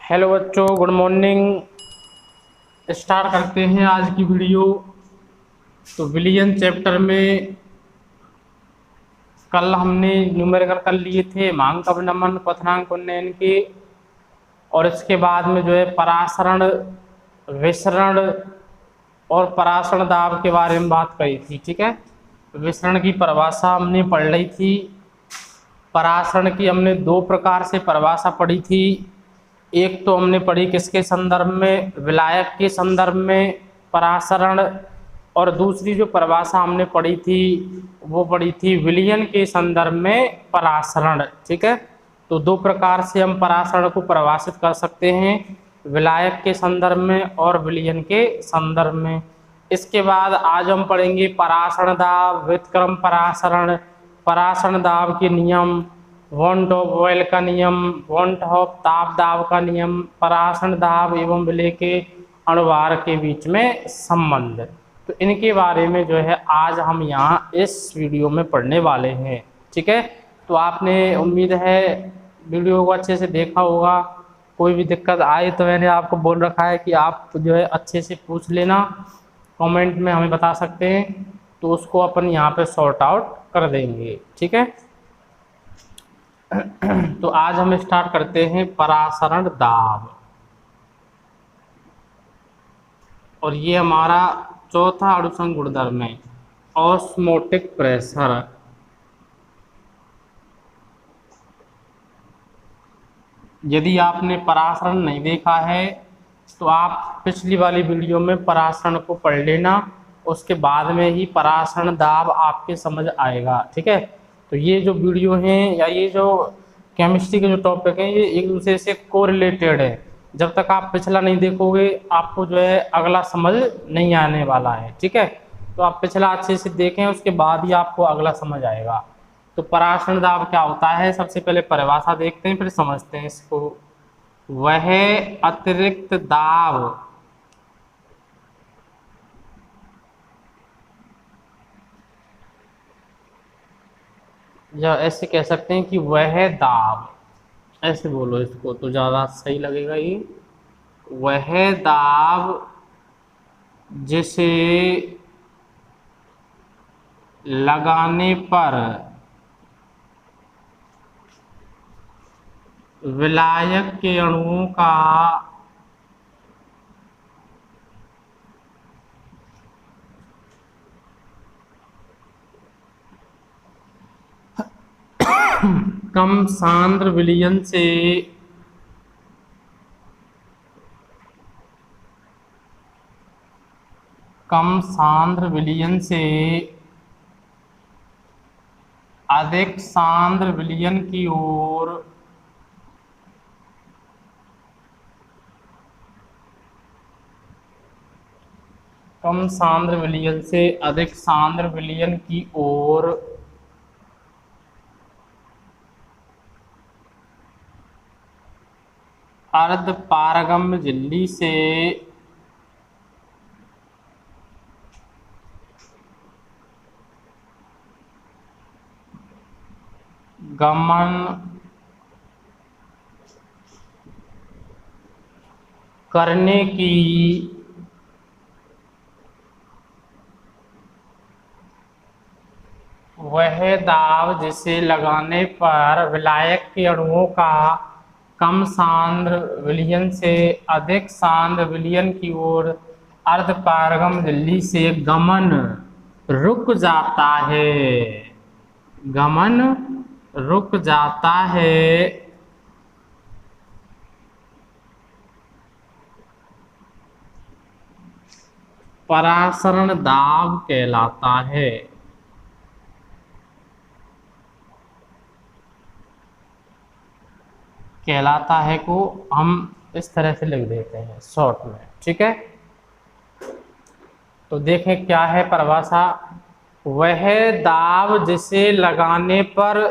Hello बच्चों, good morning. Start करते हैं आज की वीडियो। तो विलियन चैप्टर में कल हमने न्यूमेरिकल कर लिए थे, मांग अवनमन, क्वथनांक उन्नयन के। और इसके बाद में जो है परासरण, विसरण और परासरण दाब के बारे में बात करी थी। ठीक है, विसरण की परिभाषा हमने पढ़ ली थी। परासरण की हमने दो प्रकार से परिभाषा पढ़ी थी। एक तो हमने पढ़ी किसके संदर्भ में, विलायक के संदर्भ में परासरण, और दूसरी जो परिभाषा हमने पढ़ी थी वो पढ़ी थी विलियन के संदर्भ में परासरण। ठीक है, तो दो प्रकार से हम परासरण को परिभाषित कर सकते हैं, विलायक के संदर्भ में और विलियन के संदर्भ में। इसके बाद आज हम पढ़ेंगे परासरण दाब, व्युत्क्रम परासरण, परासरण दाब के नियम, वॉन ऑफ बॉयल का नियम, वॉन ऑफ ताप दाब का नियम, परासरण दाब एवं विलेय के अणुभार के बीच में संबंध। तो इनके बारे में जो है आज हम यहाँ इस वीडियो में पढ़ने वाले हैं। ठीक है, तो आपने उम्मीद है वीडियो को अच्छे से देखा होगा। कोई भी दिक्कत आए तो मैंने आपको बोल रखा है कि आप जो है अच्छे से पूछ लेना, कमेंट में हमें बता सकते हैं, तो उसको अपन यहाँ पे सॉर्ट आउट कर देंगे। ठीक है, तो आज हम स्टार्ट करते हैं परासरण दाब, और ये हमारा चौथा अणुसंघ गुणधर्म है, ऑस्मोटिक प्रेशर। यदि आपने परासरण नहीं देखा है तो आप पिछली वाली वीडियो में परासरण को पढ़ लेना, उसके बाद में ही परासरण दाब आपके समझ आएगा। ठीक है, तो ये जो वीडियो हैं या ये जो केमिस्ट्री के जो टॉपिक हैं ये एक दूसरे से कोरिलेटेड है। जब तक आप पिछला नहीं देखोगे आपको जो है अगला समझ नहीं आने वाला है। ठीक है, तो आप पिछला अच्छे से देखें, उसके बाद ही आपको अगला समझ आएगा। तो परासरण दाब क्या होता है, सबसे पहले परिभाषा देखते हैं फिर समझते हैं इसको। वह अतिरिक्त दाब या ऐसे कह सकते हैं कि वह दाब, ऐसे बोलो इसको तो ज़्यादा सही लगेगा। ये वह दाब जिसे लगाने पर विलायक के अणुओं का कम सांद्र विलयन से अधिक सांद्र विलयन की ओर कम सांद्र विलयन से अधिक सांद्र विलयन की ओर अर्ध पारगम्य झिल्ली से गमन करने की वह दाब जिसे लगाने पर विलायक के अणुओं का कम सांद्र विलयन से अधिक सांद्र विलयन की ओर अर्धपारगम झिल्ली से गमन रुक जाता है, गमन रुक जाता है, परासरण दाब कहलाता है। कहलाता है को हम इस तरह से लिख देते हैं शॉर्ट में। ठीक है, तो देखें क्या है परिभाषा। वह दाब जिसे लगाने पर,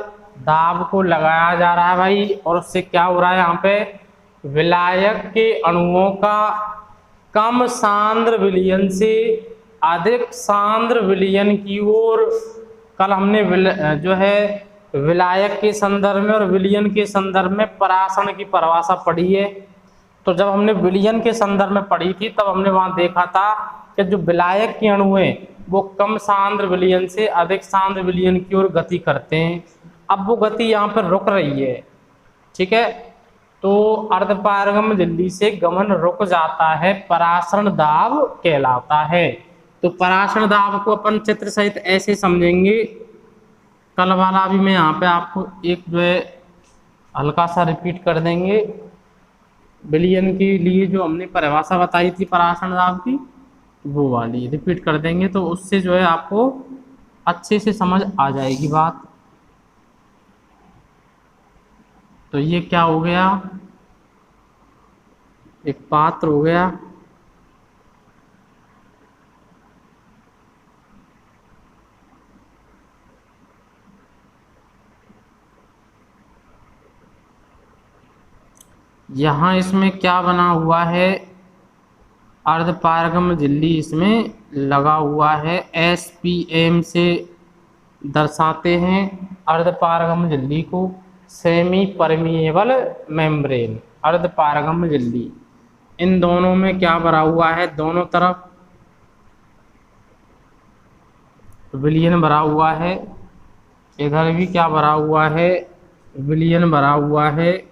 दाब को लगाया जा रहा है भाई, और उससे क्या हो रहा है यहाँ पे, विलायक के अणुओं का कम सांद्र विलयन से अधिक सांद्र विलयन की ओर। कल हमने जो है विलायक के संदर्भ में और विलयन के संदर्भ में परासरण की परिभाषा पढ़ी है। तो जब हमने विलयन के संदर्भ में पढ़ी थी तब हमने वहां देखा था कि जो विलायक के अणु हैं वो कम सांद्र विलयन से अधिक सांद्र विलयन की ओर गति करते हैं। अब वो गति यहाँ पर रुक रही है, ठीक है, तो अर्धपारगम्य झिल्ली से गमन रुक जाता है, परासरण दाब कहलाता है। तो परासरण दाब को अपन चित्र सहित ऐसे समझेंगे। कल वाला भी मैं यहाँ पे आपको एक जो है हल्का सा रिपीट कर देंगे। विलयन के लिए जो हमने परिभाषा बताई थी परासरण दाब की, वो वाली रिपीट कर देंगे, तो उससे जो है आपको अच्छे से समझ आ जाएगी बात। तो ये क्या हो गया, एक पात्र हो गया, यहाँ इसमें क्या बना हुआ है, अर्धपारगम्य झिल्ली इसमें लगा हुआ है, SPM से दर्शाते हैं अर्धपारगम्य झिल्ली को, सेमी परमिएबल मेम्ब्रेन, अर्धपारगम्य झिल्ली। इन दोनों में क्या भरा हुआ है, दोनों तरफ विलयन भरा हुआ है, इधर भी क्या भरा हुआ है, विलयन भरा हुआ है।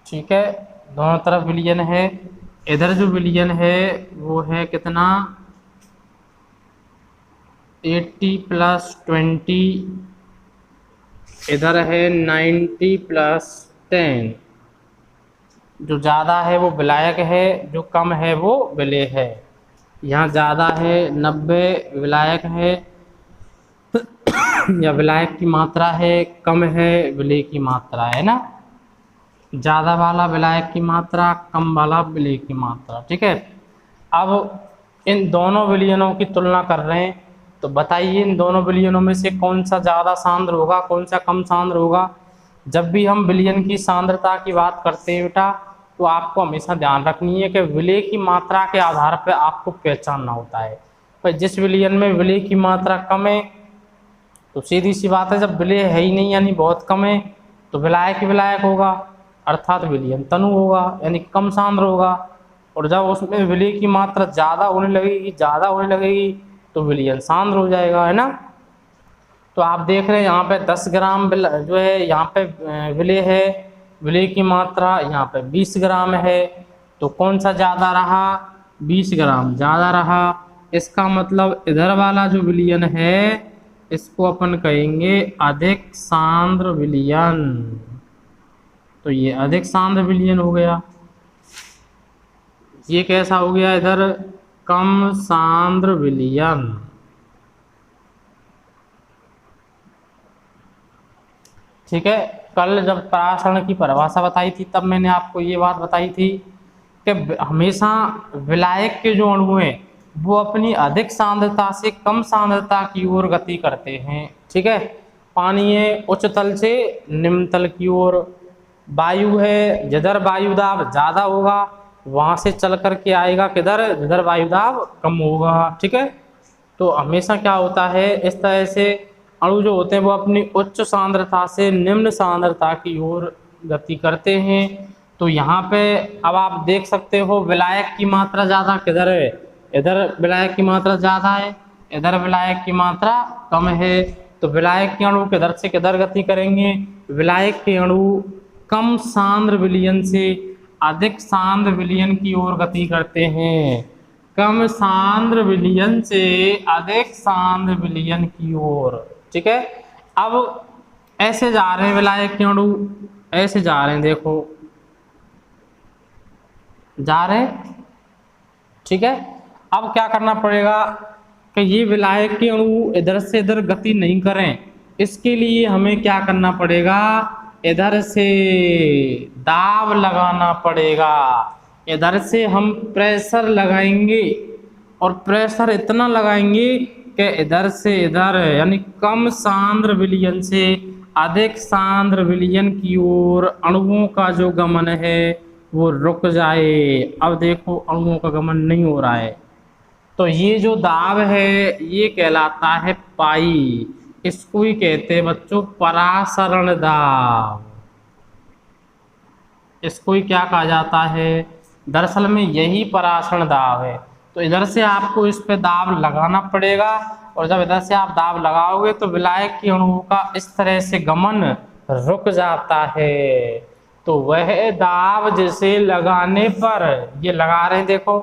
ठीक है, दोनों तरफ विलयन है। इधर जो विलयन है वो है कितना, 80+20, इधर है 90+10। जो ज़्यादा है वो विलायक है, जो कम है वो विलेय है। यहाँ ज़्यादा है 90 विलायक है या विलायक की मात्रा है, कम है विलेय की मात्रा है ना, ज़्यादा वाला विलायक की मात्रा, कम वाला विलेय की मात्रा। ठीक है, अब इन दोनों विलयनों की तुलना कर रहे हैं, तो बताइए इन दोनों विलयनों में से कौन सा ज़्यादा सांद्र होगा, कौन सा कम सांद्र होगा। जब भी हम विलयन की सांद्रता की बात करते हैं बेटा, तो आपको हमेशा ध्यान रखनी है कि विलेय की मात्रा के आधार पर आपको पहचानना होता है। पर जिस विलयन में विलेय की मात्रा कम है, तो सीधी सी बात है, जब विलेय है ही नहीं यानी बहुत कम है, तो विलायक ही विलायक होगा, अर्थात विलयन तनु होगा, यानी कम सांद्र होगा। और जब उसमें विलेय की मात्रा ज़्यादा होने लगेगी तो विलयन सांद्र हो जाएगा, है ना। तो आप देख रहे हैं यहाँ पे 10 ग्राम जो है यहाँ पे विलेय है, विलेय की मात्रा यहाँ पे 20 ग्राम है, तो कौन सा ज़्यादा रहा, 20 ग्राम ज़्यादा रहा। इसका मतलब इधर वाला जो विलयन है इसको अपन कहेंगे अधिक सांद्र विलयन, तो ये अधिक सांद्र विलयन हो गया। ये कैसा हो गया, इधर कम सांद्र विलयन। ठीक है, कल जब परासरण की परिभाषा बताई थी तब मैंने आपको ये बात बताई थी कि हमेशा विलायक के जो अणु हैं वो अपनी अधिक सांद्रता से कम सांद्रता की ओर गति करते हैं। ठीक है, पानी है उच्च तल से निम्न तल की ओर, वायु है जिधर वायुदाब ज़्यादा होगा वहाँ से चल करके आएगा किधर, जिधर वायुदाब कम होगा। ठीक है, तो हमेशा क्या होता है, इस तरह से अणु जो होते हैं वो अपनी उच्च सांद्रता से निम्न सांद्रता की ओर गति करते हैं। तो यहाँ पे अब आप देख सकते हो विलायक की मात्रा ज़्यादा किधर है, इधर विलायक की मात्रा ज़्यादा है, इधर विलायक की मात्रा कम है। तो विलायक के अणु किधर से किधर गति करेंगे, विलायक के अणु कम सांद्र विलयन से अधिक सांद्र विलयन की ओर गति करते हैं, कम सांद्र विलयन से अधिक सांद्र विलयन की ओर। ठीक है, अब ऐसे जा रहे हैं विलायक के अणु, ऐसे जा रहे हैं, देखो जा रहे हैं। ठीक है, अब क्या करना पड़ेगा कि ये विलायक के अणु इधर से इधर गति नहीं करें, इसके लिए हमें क्या करना पड़ेगा, इधर से दाब लगाना पड़ेगा। इधर से हम प्रेशर लगाएंगे और प्रेशर इतना लगाएंगे कि इधर से इधर यानी कम सांद्र विलयन से अधिक सांद्र विलयन की ओर अणुओं का जो गमन है वो रुक जाए। अब देखो अणुओं का गमन नहीं हो रहा है, तो ये जो दाब है ये कहलाता है पाई। इसको ही कहते हैं बच्चों परासरण दाब। इसको ही क्या कहा जाता है? दरअसल में यही परासरण दाब है। तो इधर से आपको इस पे दाब लगाना पड़ेगा, और जब इधर से आप दाब लगाओगे तो विलायक के अणुओं का इस तरह से गमन रुक जाता है। तो वह दाब जिसे लगाने पर, ये लगा रहे हैं देखो,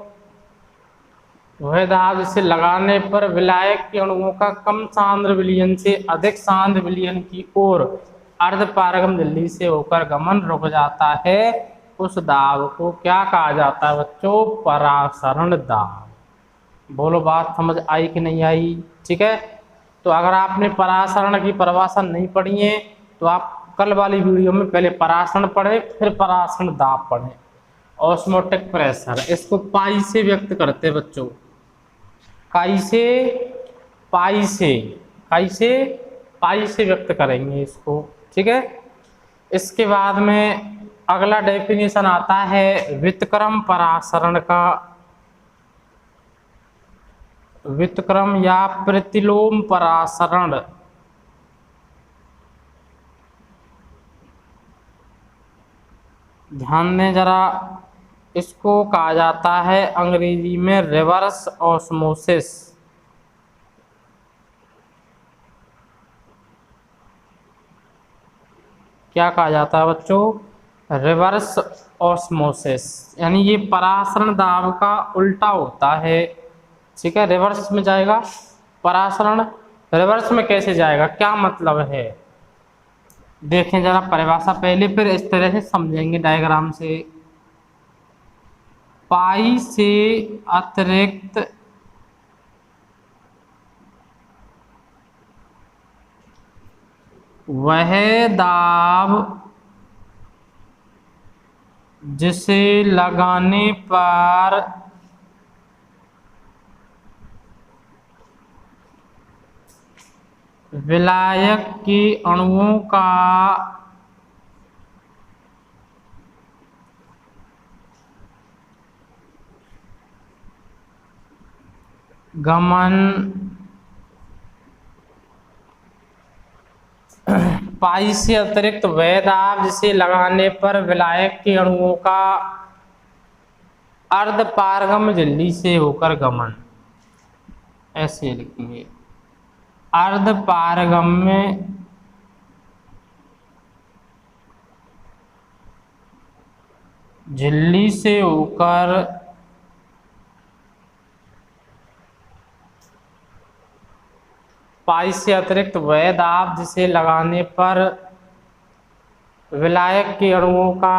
वह दाब जिसे लगाने पर विलायक के अणुओं का कम सांद्र विलयन से अधिक सांद्र विलयन की ओर अर्धपारगम झिल्ली से होकर गमन रुक जाता है, उस दाब को क्या कहा जाता है बच्चों? परासरण दाब। बोलो बात समझ आई कि नहीं आई? ठीक है। तो अगर आपने परासरण की परिभाषा नहीं पढ़ी है तो आप कल वाली वीडियो में पहले परासरण पढ़े, फिर परासरण दाब पढ़े। ऑस्मोटिक प्रेशर, इसको पाई से व्यक्त करते बच्चों, काई से पाई से, काई से पाई से व्यक्त करेंगे इसको। ठीक है। इसके बाद में अगला डेफिनेशन आता है व्युत्क्रम परासरण का। व्युत्क्रम या प्रतिलोम परासरण। ध्यान दें जरा, इसको कहा जाता है अंग्रेजी में रिवर्स ऑस्मोसिस। क्या कहा जाता है बच्चों? रिवर्स ऑस्मोसिस, यानी ये परासरण दाब का उल्टा होता है। ठीक है, रिवर्स में जाएगा परासरण। रिवर्स में कैसे जाएगा, क्या मतलब है? देखें जरा परिभाषा पहले, फिर इस तरह से समझेंगे डायग्राम से। पाई से अतिरिक्त वह दाब जिसे लगाने पर विलायक के अणुओं का गमन पाई से अतिरिक्त वह दाब जिसे लगाने पर विलायक के अणुओं का अर्धपारगम झिल्ली से होकर गमन, ऐसे लिखेंगे अर्धपारगम्य झिल्ली से होकर पाई से अतिरिक्त वह दाब जिसे लगाने पर विलायक के अणुओं का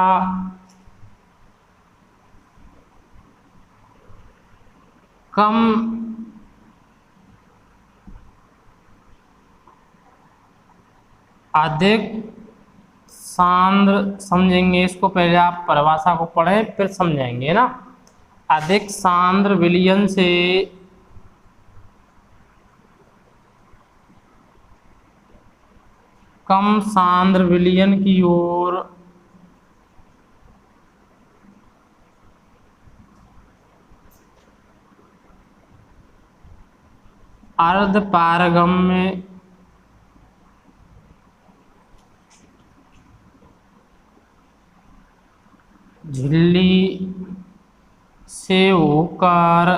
कम अधिक सांद्र, समझेंगे इसको, पहले आप परिभाषा को पढ़ें फिर समझेंगे ना। अधिक सांद्र विलयन से कम सांद्र विलयन की ओर अर्धपारगम्य झिल्ली से होकर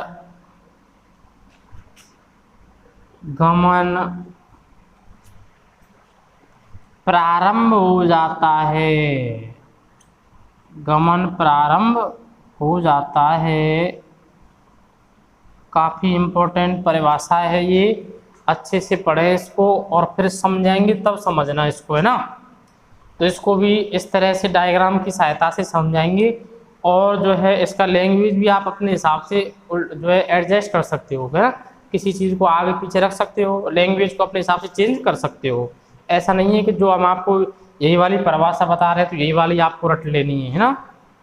गमन प्रारंभ हो जाता है। गमन प्रारंभ हो जाता है। काफ़ी इम्पोर्टेंट परिभाषा है ये, अच्छे से पढ़े इसको और फिर समझाएंगे तब समझना इसको, है ना। तो इसको भी इस तरह से डायग्राम की सहायता से समझाएंगे, और जो है इसका लैंग्वेज भी आप अपने हिसाब से जो है एडजस्ट कर सकते हो, है ना। किसी चीज़ को आगे पीछे रख सकते हो, लैंग्वेज को अपने हिसाब से चेंज कर सकते हो। ऐसा नहीं है कि जो हम आपको यही वाली परिभाषा बता रहे हैं तो यही वाली आपको रट लेनी है ना।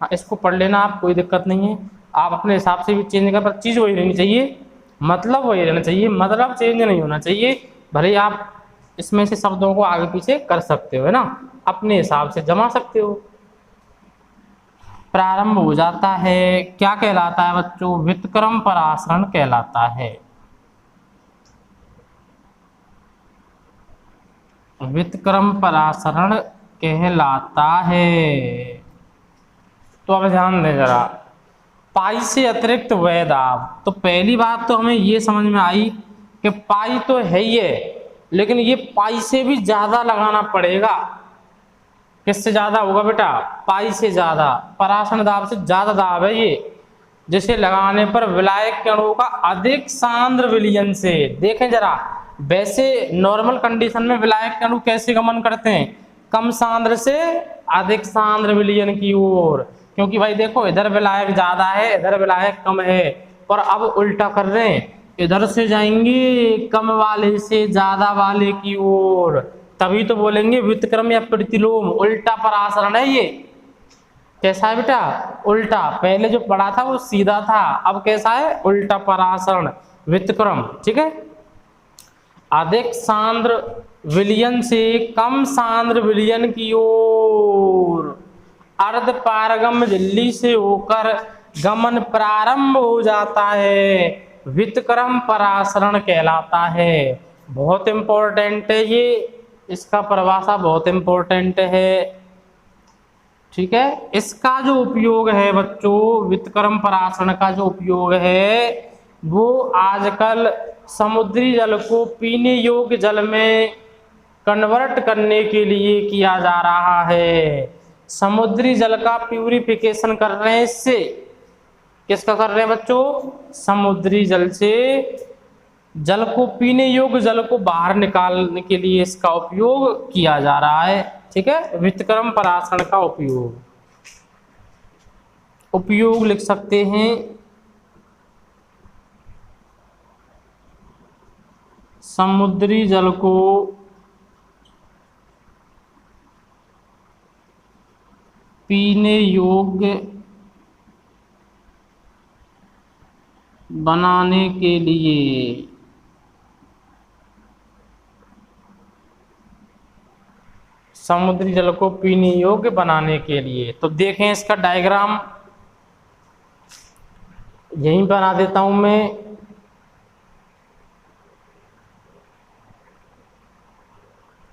हाँ, इसको पढ़ लेना आप, कोई दिक्कत नहीं है। आप अपने हिसाब से भी चेंज कर, पर चीज़ वही रहनी चाहिए, मतलब वही रहना चाहिए, मतलब चेंज नहीं होना चाहिए। भले आप इसमें से शब्दों को आगे पीछे कर सकते हो, है ना, अपने हिसाब से जमा सकते हो। प्रारंभ हो जाता है, क्या कहलाता है बच्चों? व्युत्क्रम परासरण कहलाता है। व्युत्क्रम परासरण कहलाता है। तो अब ध्यान दें जरा, पाई से अतिरिक्त वह दाब। तो पहली बात तो हमें ये समझ में आई कि पाई तो है ही है, लेकिन ये पाई से भी ज्यादा लगाना पड़ेगा। किससे ज्यादा होगा बेटा? पाई से ज्यादा। परासरण दाब से ज्यादा दाब है ये, जिसे लगाने पर विलायक के अणुओं का अधिक सांद्र विलयन से। देखें जरा, वैसे नॉर्मल कंडीशन में विलायक के अणु कैसे गमन करते हैं? कम सांद्र से अधिक सांद्र विलयन की ओर। क्योंकि भाई देखो, इधर विलायक ज्यादा है, इधर विलायक कम है, पर अब उल्टा कर रहे हैं, इधर से जाएंगे कम वाले से ज्यादा वाले की ओर, तभी तो बोलेंगे व्युत्क्रम या प्रतिलोम। उल्टा परासरण है ये। कैसा है बेटा? उल्टा। पहले जो पढ़ा था वो सीधा था, अब कैसा है? उल्टा परासरण, व्युत्क्रम। ठीक है। अधिक सांद्र विलयन से कम सांद्र विलयन की ओर अर्ध पारगम्य झिल्ली से होकर गमन प्रारंभ हो जाता है, व्युत्क्रम परासरण कहलाता है। बहुत इंपॉर्टेंट है ये, इसका परिभाषा बहुत इंपॉर्टेंट है। ठीक है। इसका जो उपयोग है बच्चों, व्युत्क्रम परासरण का जो उपयोग है वो आजकल समुद्री जल को पीने योग्य जल में कन्वर्ट करने के लिए किया जा रहा है। समुद्री जल का प्यूरिफिकेशन कर रहे हैं इससे। किसका कर रहे हैं बच्चों? समुद्री जल से जल को, पीने योग्य जल को बाहर निकालने के लिए इसका उपयोग किया जा रहा है। ठीक है। व्युत्क्रम परासरण का उपयोग लिख सकते हैं, समुद्री जल को पीने योग्य बनाने के लिए। समुद्री जल को पीने योग्य बनाने के लिए। तो देखें इसका डायग्राम यहीं बना देता हूं मैं।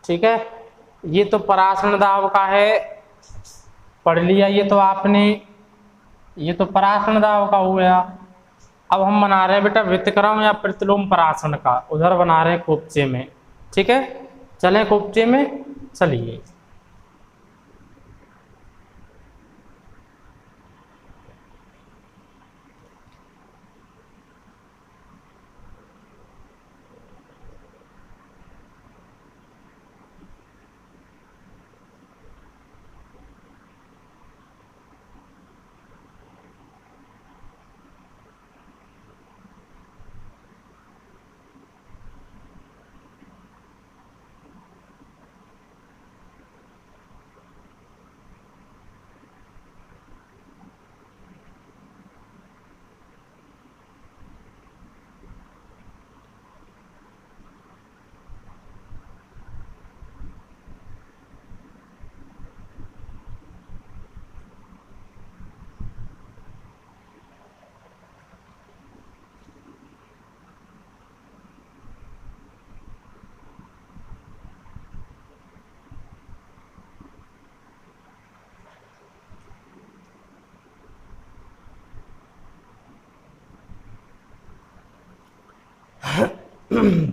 ठीक है। ये तो परासरण दाब का है, पढ़ लिया ये तो आपने। ये तो परासरण दाब का हो गया। अब हम बना रहे हैं बेटा व्युत्क्रम या प्रतिलोम परासरण का, उधर बना रहे हैं कोपचे में। ठीक है। चलें कोपचे में, चलिए।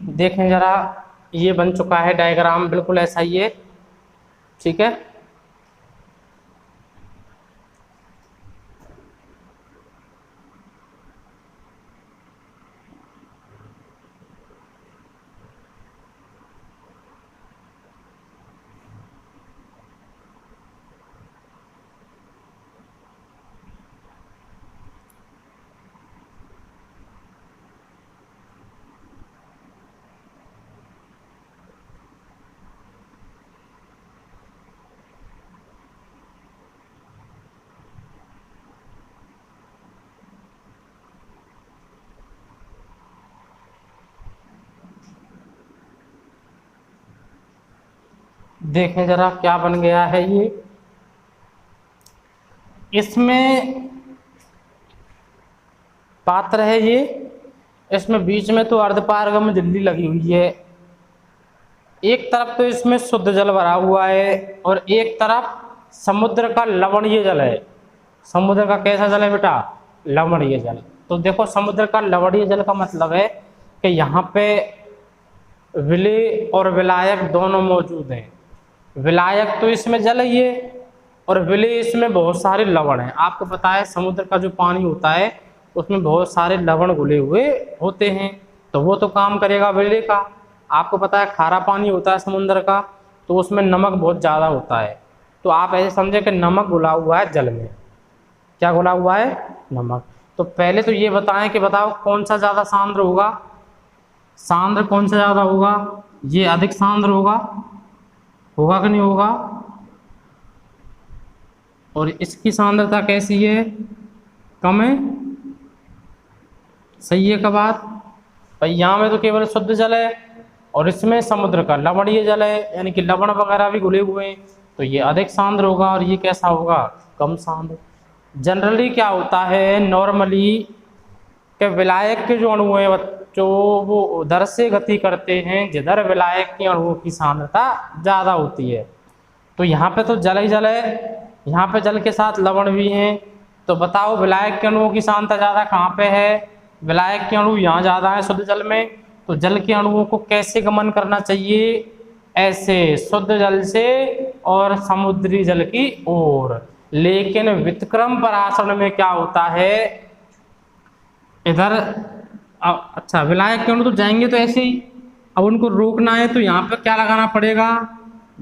देखें जरा, ये बन चुका है डायग्राम, बिल्कुल ऐसा ही है। ठीक है। देखें जरा क्या बन गया है ये। इसमें पात्र है ये, इसमें बीच में तो अर्धपारगम्य झिल्ली लगी हुई है। एक तरफ तो इसमें शुद्ध जल भरा हुआ है और एक तरफ समुद्र का लवणीय जल है। समुद्र का कैसा जल है बेटा? लवणीय जल। तो देखो समुद्र का लवणीय जल का मतलब है कि यहाँ पे विलेय और विलायक दोनों मौजूद हैं। विलायक तो इसमें जल ही है और विलेय इसमें बहुत सारे लवण हैं। आपको पता है समुद्र का जो पानी होता है उसमें बहुत सारे लवण घुले हुए होते हैं, तो वो तो काम करेगा विलेय का। आपको पता है खारा पानी होता है समुद्र का, तो उसमें नमक बहुत ज़्यादा होता है। तो आप ऐसे समझे कि नमक घुला हुआ है जल में। क्या घुला हुआ है? नमक। तो पहले तो ये बताएं कि बताओ कौन सा ज़्यादा सांद्र होगा? सांद्र कौन सा ज़्यादा होगा? ये अधिक सांद्र होगा, होगा कि नहीं होगा? और इसकी सांद्रता कैसी है? कम है। सही है का बात? भाई यहाँ में तो केवल शुद्ध जल है और इसमें समुद्र का लवणीय जल है, यानी कि लवण वगैरह भी घुले हुए हैं, तो ये अधिक सांद्र होगा और ये कैसा होगा? कम सांद्र। जनरली क्या होता है, नॉर्मली के विलायक के जो अणु हैं बच्चों वो उधर से गति करते हैं जिधर विलायक के अणुओं की सांद्रता ज़्यादा होती है। तो यहाँ पे तो जल ही जल है, यहाँ पे जल के साथ लवण भी हैं। तो बताओ विलायक के अणुओं की सांद्रता ज़्यादा कहाँ पे है? विलायक के अणु यहाँ ज़्यादा है शुद्ध जल में। तो जल के अणुओं को कैसे गमन करना चाहिए? ऐसे शुद्ध जल से और समुद्री जल की ओर। लेकिन व्युत्क्रम परासरण में क्या होता है, इधर अच्छा विलायक के अणु तो जाएंगे तो ऐसे ही, अब उनको रोकना है तो यहाँ पे क्या लगाना पड़ेगा?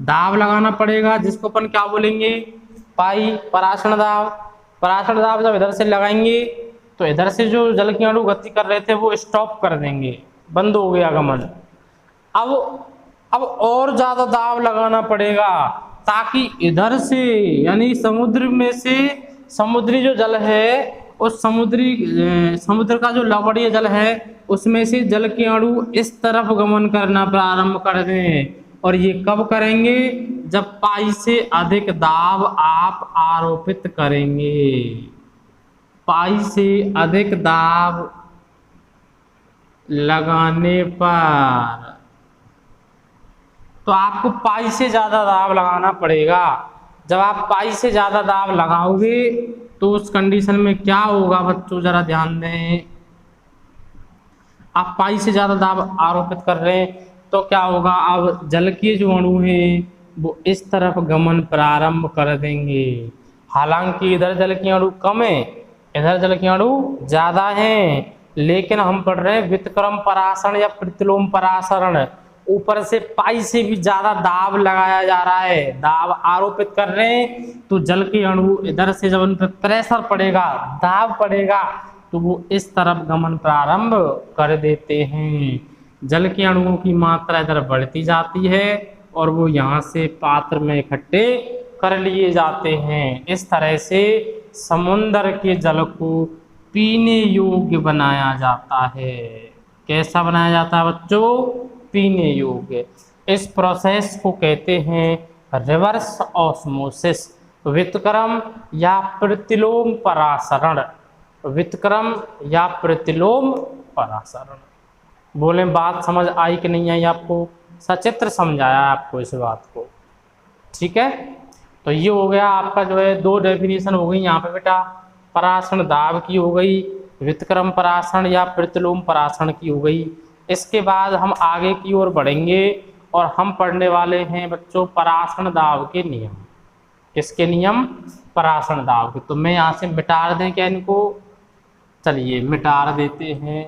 दाब लगाना पड़ेगा, जिसको अपन क्या बोलेंगे? पाई, परासरण दाब। परासरण दाब जब इधर से लगाएंगे तो इधर से जो जल के अणु गति कर रहे थे वो स्टॉप कर देंगे, बंद हो गया गमन। अब और ज्यादा दाब लगाना पड़ेगा ताकि इधर से यानी समुद्र में से समुद्री जो जल है उस समुद्र का जो लवणीय जल है उसमें से जल के अणु इस तरफ गमन करना प्रारंभ कर दें। और ये कब करेंगे? जब पाई से अधिक दाब आप आरोपित करेंगे। पाई से अधिक दाब लगाने पर तो आपको पाई से ज़्यादा दाब लगाना पड़ेगा। जब आप पाई से ज़्यादा दाब लगाओगे तो उस कंडीशन में क्या होगा बच्चों, जरा ध्यान दें। आप पाई से ज़्यादा दाब आरोपित कर रहे हैं तो क्या होगा, अब जल के जो अणु हैं वो इस तरफ गमन प्रारंभ कर देंगे। हालांकि इधर जल के अणु कम है, इधर जल के अणु ज़्यादा हैं, लेकिन हम पढ़ रहे हैं व्युत्क्रम परासरण या प्रतिलोम परासरण। ऊपर से पाई से भी ज़्यादा दाब लगाया जा रहा है, दाब आरोपित कर रहे हैं, तो जल के अणु इधर से जब उन पर प्रेशर पड़ेगा, दाब पड़ेगा, तो वो इस तरफ गमन प्रारंभ कर देते हैं। जल के अणुओं की मात्रा इधर बढ़ती जाती है और वो यहाँ से पात्र में इकट्ठे कर लिए जाते हैं। इस तरह से समुद्र के जल को पीने योग्य बनाया जाता है। कैसा बनाया जाता है बच्चों? पीने योग्य। इस प्रोसेस को कहते हैं रिवर्स ऑस्मोसिस, व्युत्क्रम या प्रतिलोम परासरण। व्युत्क्रम या प्रतिलोम परासरण। बोले बात समझ आई कि नहीं आई आपको? सचित्र समझाया आपको इस बात को, ठीक है। तो ये हो गया आपका जो है दो डेफिनेशन हो गई यहाँ पे बेटा, परासरण दाब की हो गई, व्युत्क्रम परासरण या प्रतिलोम परासरण की हो गई। इसके बाद हम आगे की ओर बढ़ेंगे और हम पढ़ने वाले हैं बच्चों परासरण दाब के नियम। किसके नियम? परासरण दाब के। तो मैं यहाँ से मिटा दें क्या इनको? चलिए मिटा देते हैं।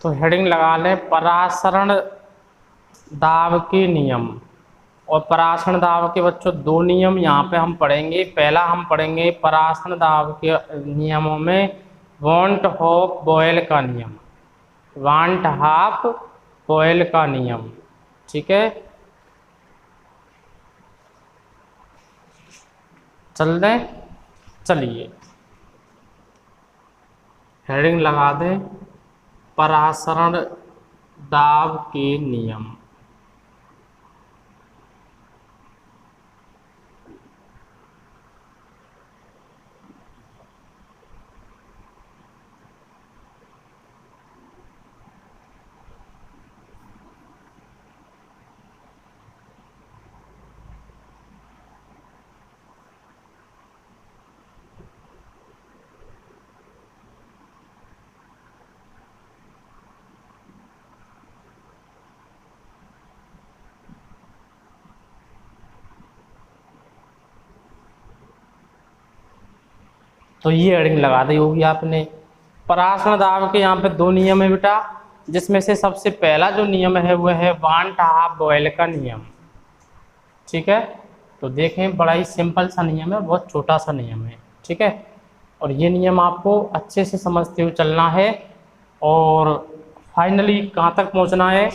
तो हेडिंग लगा लें परासरण दाब के नियम। और परासरण दाब के बच्चों दो नियम यहाँ पे हम पढ़ेंगे। पहला हम पढ़ेंगे परासरण दाब के नियमों में वांट हॉफ बॉयल का नियम, वांट हाफ बॉयल का नियम, ठीक है। चल दें, चलिए हेडिंग लगा दें परासरण दाब के नियम। तो ये हेडिंग लगा दी होगी आपने। परासरण दाब के यहाँ पे दो नियम है बेटा, जिसमें से सबसे पहला जो नियम है वह है वांट हाफ बॉयल का नियम, ठीक है। तो देखें बड़ा ही सिंपल सा नियम है, बहुत छोटा सा नियम है, ठीक है। और ये नियम आपको अच्छे से समझते हुए चलना है और फाइनली कहाँ तक पहुँचना है।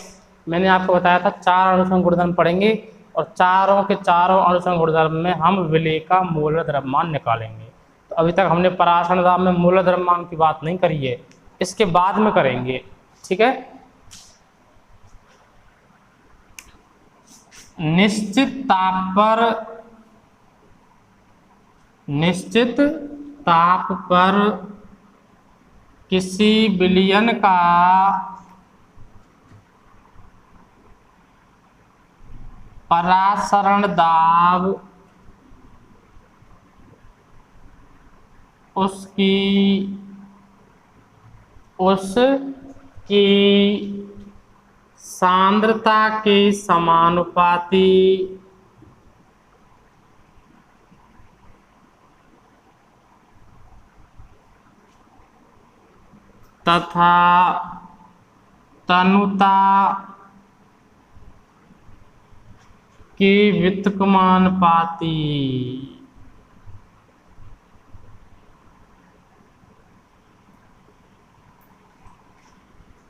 मैंने आपको बताया था 4 अनुसंग गुणधर्म पढ़ेंगे और चारों के चारों अनुसंग गुणधर्म में हम विलेय का मूलर द्रव्यमान निकालेंगे। तो अभी तक हमने परासरण दाब में मूलर द्रव्यमान की बात नहीं करी है, इसके बाद में करेंगे, ठीक है। निश्चित ताप पर किसी विलयन का परासरण दाब उसकी सांद्रता के समानुपाती तथा तनुता के व्युत्क्रमानुपाती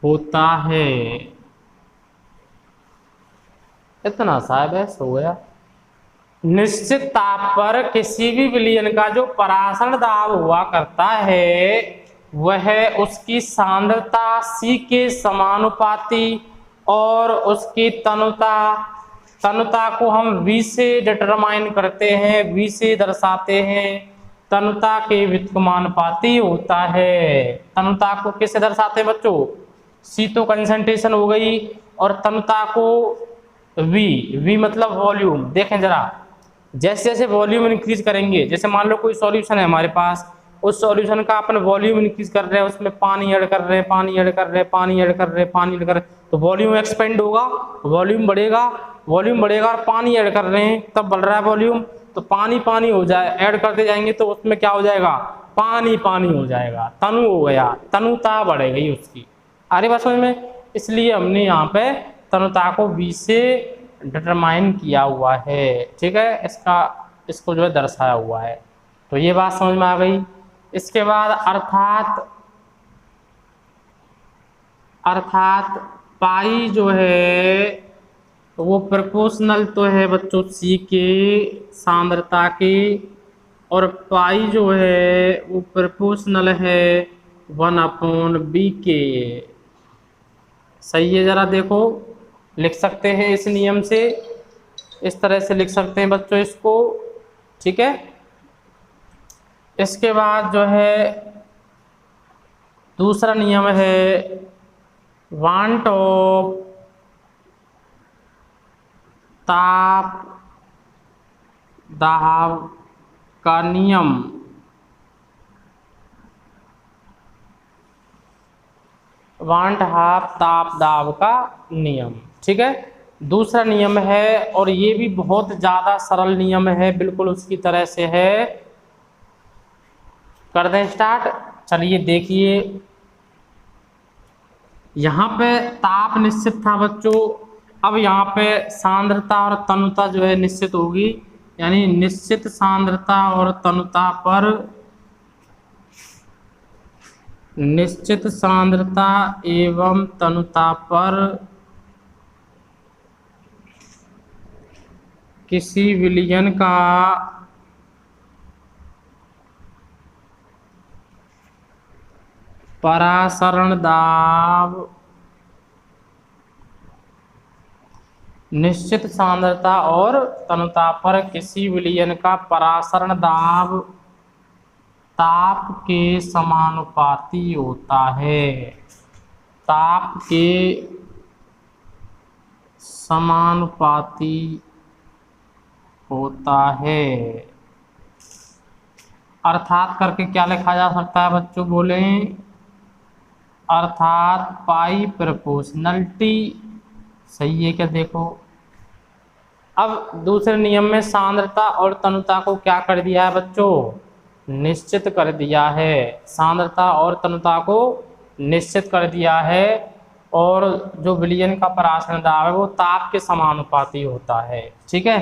होता है। इतना सा बस हो गया। निश्चित ताप पर किसी भी विलयन का जो परासरण दाब हुआ करता है वह उसकी सांद्रता C के समानुपाती और उसकी तनुता को हम V से डिटरमाइन करते हैं, V से दर्शाते हैं, तनुता के व्युत्क्रमानुपाती होता है। तनुता को किससे दर्शाते हैं बच्चों? C तो कंसंट्रेशन हो गई और तनुता को V मतलब वॉल्यूम। देखें जरा, जैसे जैसे वॉल्यूम इंक्रीज करेंगे, जैसे मान लो कोई सॉल्यूशन है हमारे पास, उस सॉल्यूशन का अपन वॉल्यूम इंक्रीज कर रहे हैं, उसमें पानी ऐड कर रहे हैं, पानी ऐड कर रहे हैं, पानी ऐड कर रहे हैं, पानी ऐड कर रहे हैं, तो वॉल्यूम एक्सपेंड होगा, वॉल्यूम बढ़ेगा और पानी ऐड कर रहे हैं तब बढ़ रहा है वॉल्यूम। तो पानी पानी हो जाए, ऐड करते जाएंगे तो उसमें क्या हो जाएगा? पानी पानी हो जाएगा, तनु हो गया, तनुता बढ़ गई उसकी। आ रही बात समझ में? इसलिए हमने यहाँ पे तनुता को V से डिटरमाइन किया हुआ है, ठीक है, इसको जो है दर्शाया हुआ है। तो ये बात समझ में आ गई। इसके बाद अर्थात पाई जो है वो प्रोपोर्शनल तो है बच्चों C के सांद्रता की, और पाई जो है वो प्रोपोर्शनल है 1/B के। सही है? जरा देखो, लिख सकते हैं इस नियम से, इस तरह से लिख सकते हैं बच्चों इसको, ठीक है। इसके बाद जो है दूसरा नियम है वांट ऑफ ताप दाब का नियम। वांट हाफ ताप दाब का नियम, ठीक है, दूसरा नियम है। और ये भी बहुत ज़्यादा सरल नियम है, बिल्कुल उसकी तरह से है। कर दें स्टार्ट? चलिए देखिए, यहाँ पे ताप निश्चित था बच्चों, अब यहाँ पे सांद्रता और तनुता जो है निश्चित होगी, यानी निश्चित सांद्रता और तनुता पर, निश्चित सांद्रता एवं तनुता पर किसी विलयन का परासरण दाब, निश्चित सांद्रता और तनुता पर किसी विलयन का परासरण दाब ताप के समानुपाती होता है, ताप के समानुपाती होता है। अर्थात करके क्या लिखा जा सकता है बच्चों, बोलें? अर्थात पाई प्रोपोर्शनलिटी, सही है क्या? देखो अब दूसरे नियम में सांद्रता और तनुता को क्या कर दिया है बच्चों, निश्चित कर दिया है। सांद्रता और तनुता को निश्चित कर दिया है, और जो विलयन का परासरण दाब है वो ताप के समानुपाती होता है। ठीक है,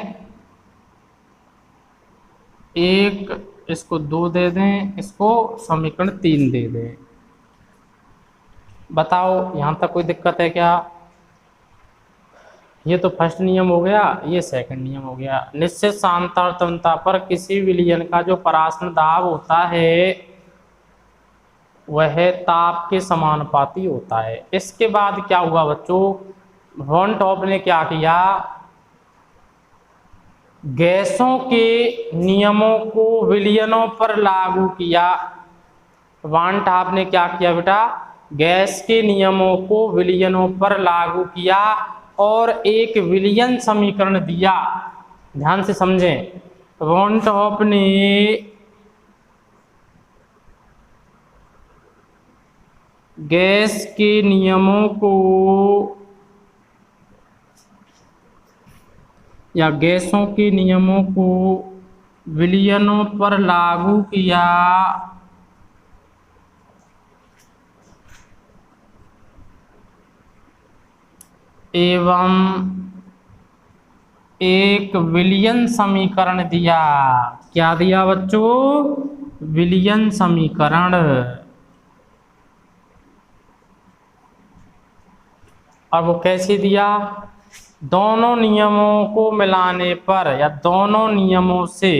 एक इसको 2 दे दें, इसको समीकरण 3 दे दें। बताओ यहाँ तक कोई दिक्कत है क्या? ये तो फर्स्ट नियम हो गया, ये सेकंड नियम हो गया। निश्चित सांद्रता और तनुता पर किसी विलयन का जो परासरण दाब होता है वह ताप के समानुपाती होता है। इसके बाद क्या हुआ बच्चों, वॉन टॉप ने क्या किया, गैसों के नियमों को विलयनों पर लागू किया। वॉन टॉप ने क्या किया बेटा, गैस के नियमों को विलयनों पर लागू किया और एक विलयन समीकरण दिया। ध्यान से समझें, वॉन टॉप ने गैस के नियमों को या गैसों के नियमों को विलयनों पर लागू किया एवं एक विलयन समीकरण दिया। क्या दिया बच्चों, विलयन समीकरण। और वो कैसे दिया, दोनों नियमों को मिलाने पर या दोनों नियमों से,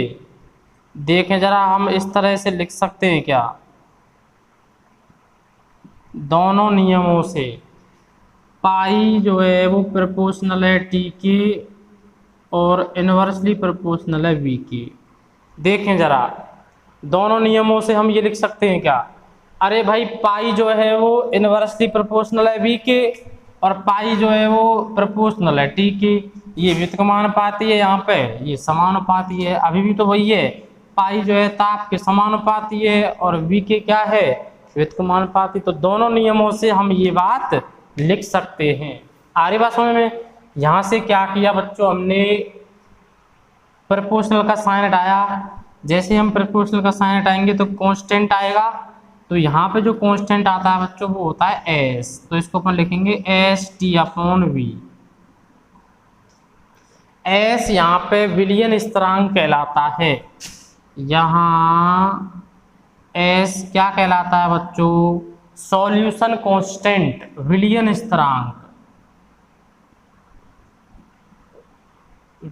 देखें जरा हम इस तरह से लिख सकते हैं क्या, दोनों नियमों से पाई जो है वो प्रोपोर्शनल है टी के और इनवर्सली प्रोपोर्शनल है वी के। देखें जरा, दोनों नियमों से हम ये लिख सकते हैं क्या, अरे भाई पाई जो है वो इनवर्सली प्रोपोर्शनल है वी के और पाई जो है वो प्रोपोर्शनल है टी की। ये व्युत्क्रमानुपाती है, यहाँ पे ये समानुपाती है। अभी भी तो वही है, पाई जो है ताप के समानुपाती है और वी के क्या है, व्युत्क्रमानुपाती। तो दोनों नियमों से हम ये बात लिख सकते हैं। आ रही बात समझ में? यहाँ से क्या किया बच्चों, हमने प्रोपोर्शनल का साइन हटाया। जैसे हम प्रोपोर्शनल का साइन हटाएंगे तो कांस्टेंट आएगा, तो यहाँ पे जो कांस्टेंट आता है बच्चों वो होता है एस, तो इसको अपन लिखेंगे S T upon V. S यहाँ पे विलयन स्थिरांक कहलाता है। यहाँ एस क्या कहलाता है बच्चों, सॉल्यूशन कांस्टेंट, विलयन स्थिरांक,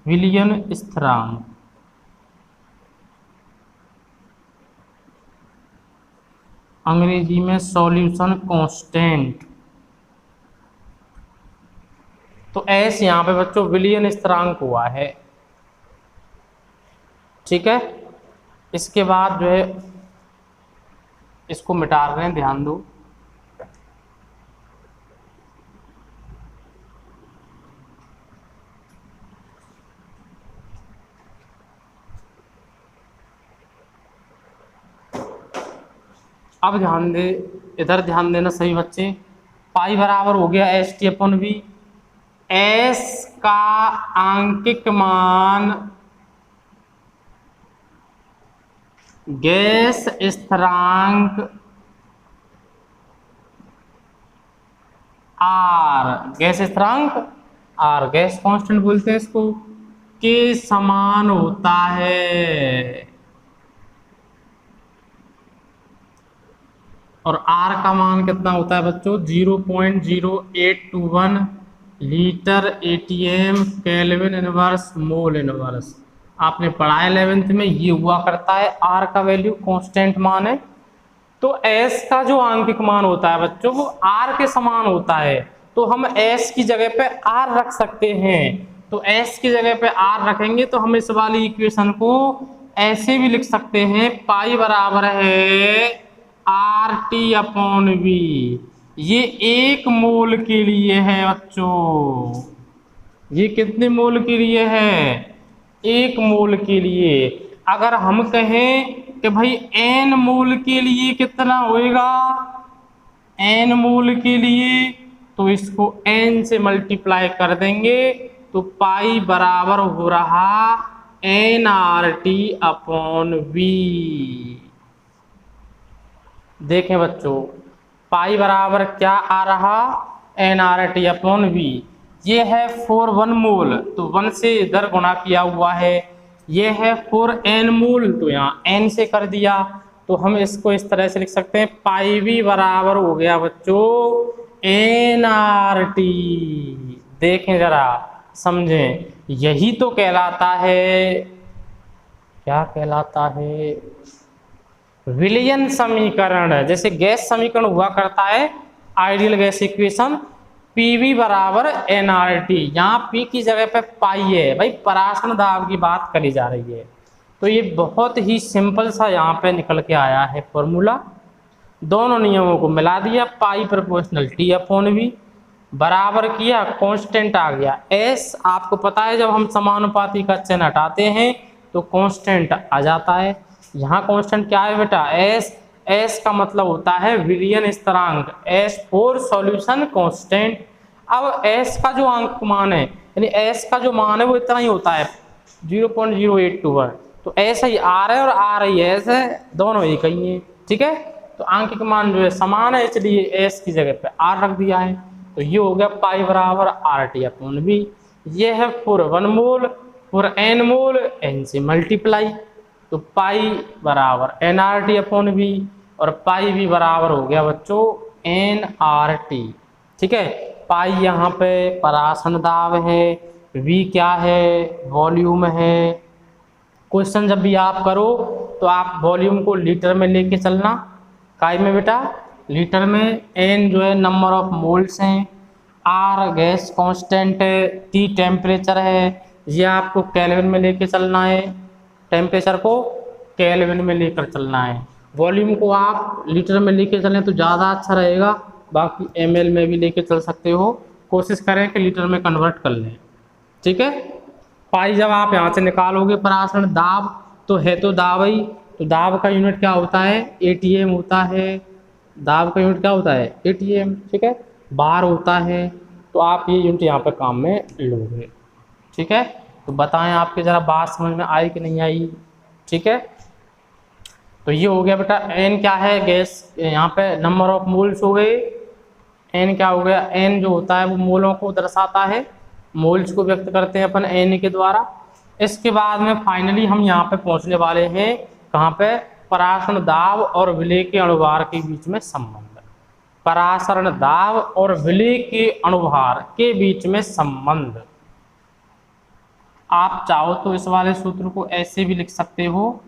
विलयन स्थिरांक। अंग्रेजी में सॉल्यूशन कांस्टेंट। तो एस यहाँ पे बच्चों विलयन स्थिरांक हुआ है। ठीक है, इसके बाद जो है इसको मिटा रहे हैं, ध्यान दो। अब ध्यान दे, इधर ध्यान देना सभी बच्चे। पाई बराबर हो गया S T upon V. S का आंकिक मान गैस स्थिरांक आर, गैस स्थिरांक आर गैस कांस्टेंट बोलते हैं इसको, के समान होता है। और आर का मान कितना होता है बच्चों? 0.0821 litre ATM kelvin inverse mole inverse. आपने पढ़ा है 11th में, ये हुआ करता है आर का वैल्यू, कांस्टेंट मान है। तो एस का जो आंकिक मान होता है बच्चों वो आर के समान होता है, तो हम एस की जगह पे आर रख सकते हैं। तो एस की जगह पे आर रखेंगे तो हम इस वाली इक्वेशन को ऐसे भी लिख सकते हैं, पाई बराबर है आर टी अपॉन वी। ये 1 मोल के लिए है बच्चों, ये कितने मोल के लिए है? 1 मोल के लिए। अगर हम कहें कि भाई n मोल के लिए कितना होएगा, n मोल के लिए, तो इसको n से मल्टीप्लाई कर देंगे तो पाई बराबर हो रहा nRT अपॉन वी। देखें बच्चों, पाई बराबर क्या आ रहा? nRT upon V. ये है 4 1 मोल, तो 1 से इधर गुणा किया हुआ है। ये है 4 n मोल, तो यहाँ n से कर दिया, तो हम इसको इस तरह से लिख सकते हैं, पाई वी बराबर हो गया बच्चों nRT। देखें जरा, समझें, यही तो कहलाता है, क्या कहलाता है? विलयन समीकरण। जैसे गैस समीकरण हुआ करता है, आइडियल गैस इक्वेशन, पीवी बराबर एनआरटी। यहाँ पी की जगह पे पाई है, भाई परासरण दाब की बात करी जा रही है। तो ये बहुत ही सिंपल सा यहाँ पे निकल के आया है फॉर्मूला। दोनों नियमों को मिला दिया, पाई प्रोपोर्शनल टी अपॉन वी, बराबर किया, कांस्टेंट आ गया एस। आपको पता है जब हम समानुपाती का चिन्ह हटाते हैं तो कांस्टेंट आ जाता है। यहाँ कांस्टेंट क्या है बेटा? एस। एस का मतलब होता है विलयन स्थिरांक, एस फॉर सॉल्यूशन कांस्टेंट। अब एस का जो अंक मान है, यानी एस का जो मान है वो इतना ही होता है 0.0821। तो एस ही आर है और आर ही एस है, दोनों एक ही है, ठीक है। तो अंक का मान जो है समान है, इसलिए एस की जगह पे आर रख दिया है। तो ये हो गया पाई बराबर आर टी अपॉन वी। ये है 4 1 मोल, 4 n मोल, n से मल्टीप्लाई, तो पाई बराबर N R T upon V, और पाई भी बराबर हो गया बच्चों एन आर टी, ठीक है। पाई यहाँ पे परासरण दाब है, वी क्या है? वॉल्यूम है। क्वेश्चन जब भी आप करो तो आप वॉल्यूम को लीटर में लेके चलना। काय में बेटा? लीटर में। एन जो है नंबर ऑफ मोल्स हैं, आर गैस कांस्टेंट है, टी टेम्परेचर है, ये आपको केल्विन में लेके चलना है, टेम्परेचर को केल्विन में लेकर चलना है। वॉल्यूम को आप लीटर में लेके चलें तो ज़्यादा अच्छा रहेगा, बाकी ml में भी लेके चल सकते हो, कोशिश करें कि लीटर में कन्वर्ट कर लें, ठीक है। पाई जब आप यहाँ से निकालोगे परासरण दाब, तो है तो दाब ही, तो दाब का यूनिट क्या होता है? ATM होता है। दाब का यूनिट क्या होता है? ATM, ठीक है। बार होता है, तो आप ये यूनिट यहाँ पे काम में लोगे, ठीक है। तो बताएं आपके ज़रा बात समझ में आई कि नहीं आई, ठीक है। तो ये हो गया बेटा एन क्या है? गैस, यहाँ पे नंबर ऑफ मोल्स हो गए। एन क्या हो गया? एन जो होता है वो मोलों को दर्शाता है, मोल्स को व्यक्त करते हैं अपन एन के द्वारा। इसके बाद में फाइनली हम यहाँ पे पहुँचने वाले हैं कहाँ पे? परासरण दाब और विलेय के अणुभार के बीच में संबंध। परासरण दाब और विलेय के अणुभार के बीच में संबंध। आप चाहो तो इस वाले सूत्र को ऐसे भी लिख सकते हो,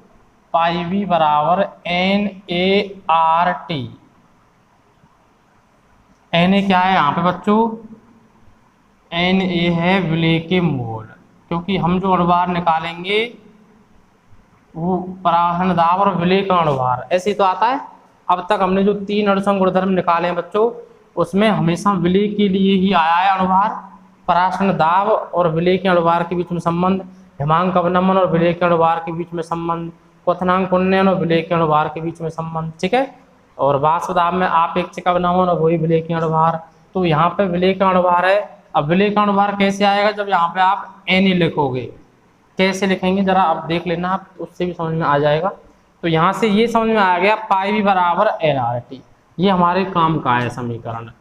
पाई वी बराबर N A R T. N A क्या है यहाँ पे बच्चों? एन ए है विलेय के मोल, क्योंकि हम जो अणुभार निकालेंगे वो परासरण दाब और विलेय का अणुभार ऐसे ही तो आता है। अब तक हमने जो 3 अणुसंग गुणधर्म निकाले हैं बच्चों, उसमें हमेशा विलेय के लिए ही आया है अणुभार। परासरण दाब और विलेय के अणुभार के बीच में संबंध, हिमांक अवनमन और विलेय के अणुभार के बीच में संबंध, क्वथनांक उन्नयन और विलेय के अणुभार के बीच में संबंध, ठीक है। और वाष्प दाब में आपेक्षिक अवनमन और वही विलेय के अणुभार। तो यहाँ पे विलेय का अणुभार है। अब विलेय का अणुभार कैसे आएगा? जब यहाँ पे आप एन लिखोगे। कैसे लिखेंगे जरा आप देख लेना, आप उससे भी समझ में आ जाएगा। तो यहाँ से ये समझ में आ गया पाई वी बराबर एन आर टी, ये हमारे काम का है समीकरण।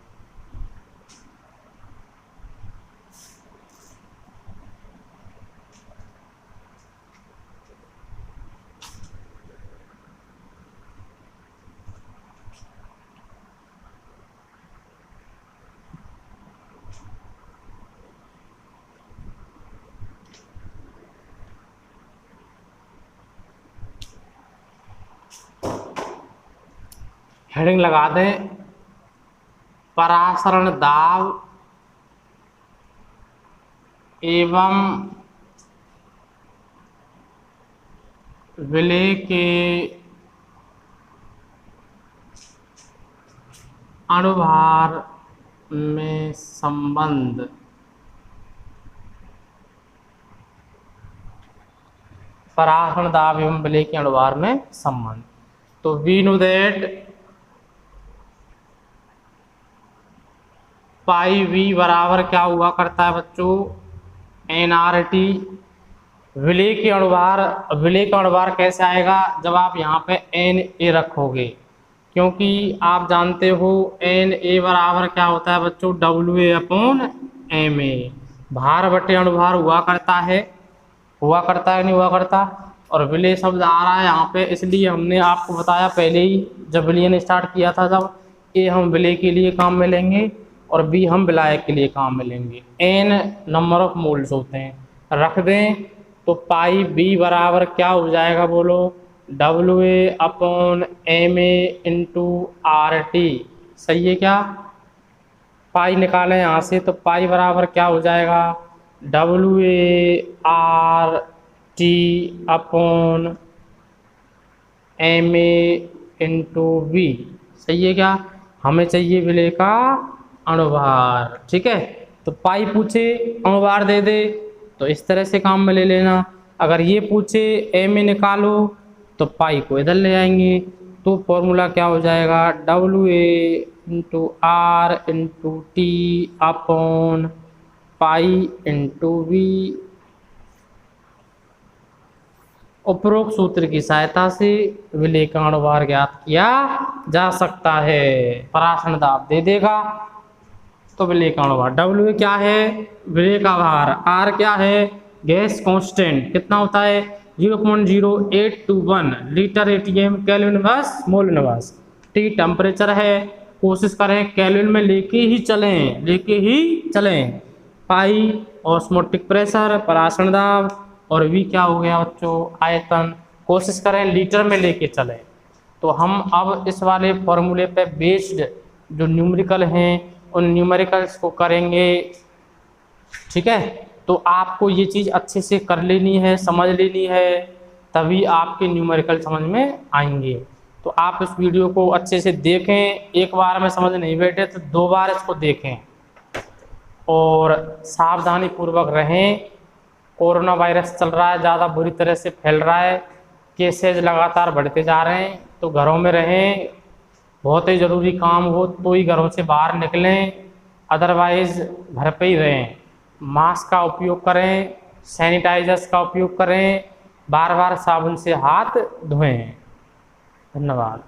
हेडिंग लगा दें, परासरण दाब एवं विलेय के अणुभार में संबंध। परासरण दाब एवं विलेय के अणुभार में संबंध। तो we know that pi V बराबर क्या हुआ करता है बच्चों, NRT। विलेय के अणुभार, विलेय का अणुभार कैसे आएगा, जब आप यहाँ पे Na रखोगे, क्योंकि आप जानते हो Na बराबर क्या होता है बच्चों, WA/Ma। भार बटे अणुभार हुआ करता है नहीं हुआ करता। और विलेय शब्द आ रहा है यहाँ पे, इसलिए हमने आपको बताया पहले ही जब विलयन स्टार्ट किया था, जब A हम विलेय के लिए काम में लेंगे और B हम विलायक के लिए काम में लेंगे। N नंबर ऑफ मोल्स होते हैं, रख दें तो पाई B बराबर क्या हो जाएगा बोलो, WA/Ma/RT। सही है क्या, पाई निकालें यहाँ से तो पाई बराबर क्या हो जाएगा, WART/Ma/V। सही है क्या, हमें चाहिए विलेय का अणुभार। ठीक है, तो पाई पूछे अणुभार दे दे तो इस तरह से काम में ले लेना। अगर ये पूछे Ma निकालो तो पाई को इधर ले आएंगे। तो फॉर्मूला क्या हो जाएगा, WA/RT/पाई/V। उपरोक्त सूत्र की सहायता से विलेय का अणुभार ज्ञात किया जा सकता है। परासरण दाब दे देगा तो विलेय का अणुभार, W क्या है विलेय का भार, R क्या है गैस कांस्टेंट, कितना होता है 0.0821 लीटर ATM केल्विन बस मोल बस। T टेम्परेचर है, कोशिश करें केल्विन में लेके ही चलें। पाई ऑस्मोटिक प्रेशर, परासरण दाब, और V क्या हो गया बच्चों आयतन, कोशिश करें लीटर में लेके चलें। तो हम अब इस वाले फॉर्मूले पे बेस्ड जो न्यूमेरिकल हैं उन न्यूमेरिकल्स को करेंगे। ठीक है, तो आपको ये चीज़ अच्छे से कर लेनी है, समझ लेनी है, तभी आपके न्यूमेरिकल समझ में आएंगे। तो आप इस वीडियो को अच्छे से देखें, एक बार में समझ नहीं बैठे तो 2 बार इसको देखें और सावधानी पूर्वक रहें। कोरोना वायरस चल रहा है, ज़्यादा बुरी तरह से फैल रहा है, केसेज लगातार बढ़ते जा रहे हैं, तो घरों में रहें। बहुत ही ज़रूरी काम हो तो ही घरों से बाहर निकलें, अदरवाइज़ घर पे ही रहें। मास्क का उपयोग करें, सैनिटाइजर्स का उपयोग करें, बार बार साबुन से हाथ धोएं। धन्यवाद।